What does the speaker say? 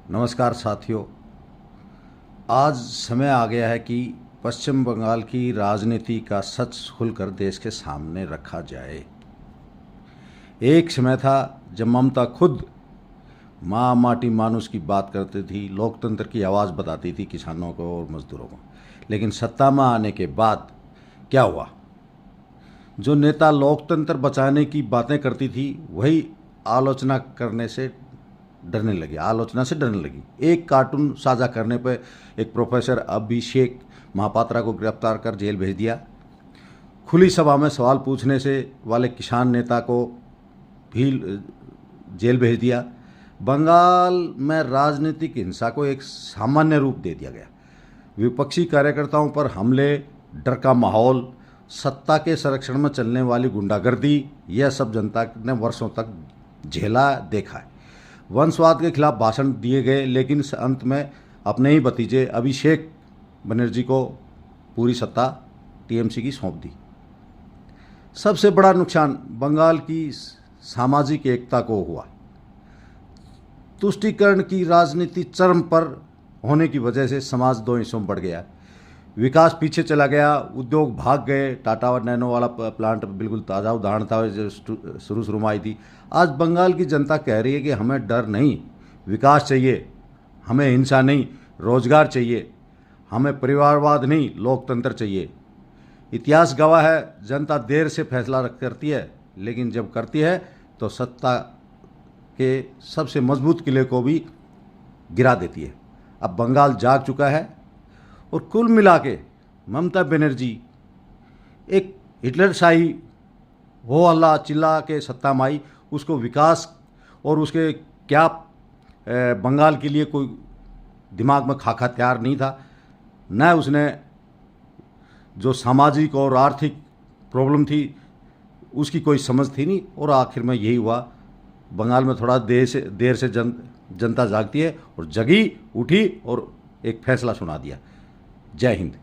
नमस्कार साथियों। आज समय आ गया है कि पश्चिम बंगाल की राजनीति का सच खुलकर देश के सामने रखा जाए। एक समय था जब ममता खुद माँ माटी मानुष की बात करती थी, लोकतंत्र की आवाज़ बताती थी किसानों को और मजदूरों को। लेकिन सत्ता में आने के बाद क्या हुआ? जो नेता लोकतंत्र बचाने की बातें करती थी वही आलोचना करने से डरने लगी, आलोचना से डरने लगी। एक कार्टून साझा करने पर एक प्रोफेसर अभिषेक महापात्रा को गिरफ्तार कर जेल भेज दिया। खुली सभा में सवाल पूछने से वाले किसान नेता को भी जेल भेज दिया। बंगाल में राजनीतिक हिंसा को एक सामान्य रूप दे दिया गया। विपक्षी कार्यकर्ताओं पर हमले, डर का माहौल, सत्ता के संरक्षण में चलने वाली गुंडागर्दी, यह सब जनता ने वर्षों तक झेला देखा है। वंशवाद के खिलाफ भाषण दिए गए, लेकिन अंत में अपने ही भतीजे अभिषेक बनर्जी को पूरी सत्ता टीएमसी की सौंप दी। सबसे बड़ा नुकसान बंगाल की सामाजिक एकता को हुआ। तुष्टीकरण की राजनीति चरम पर होने की वजह से समाज दो हिस्सों में बढ़ गया। विकास पीछे चला गया, उद्योग भाग गए। टाटा और नैनो वाला प्लांट बिल्कुल ताज़ा उदाहरण था जो शुरू में आई थी। आज बंगाल की जनता कह रही है कि हमें डर नहीं, विकास चाहिए, हमें हिंसा नहीं, रोजगार चाहिए, हमें परिवारवाद नहीं, लोकतंत्र चाहिए। इतिहास गवाह है, जनता देर से फैसला करती है, लेकिन जब करती है तो सत्ता के सबसे मजबूत किले को भी गिरा देती है। अब बंगाल जाग चुका है और कुल मिला के ममता बनर्जी एक हिटलरशाही हो हल्ला चिल्ला के सत्ता में आई। उसको विकास और उसके क्या बंगाल के लिए कोई दिमाग में खाका तैयार नहीं था, न उसने जो सामाजिक और आर्थिक प्रॉब्लम थी उसकी कोई समझ थी नहीं। और आखिर में यही हुआ, बंगाल में थोड़ा देर से जनता जागती है और जगी, उठी और एक फैसला सुना दिया। जय हिंद।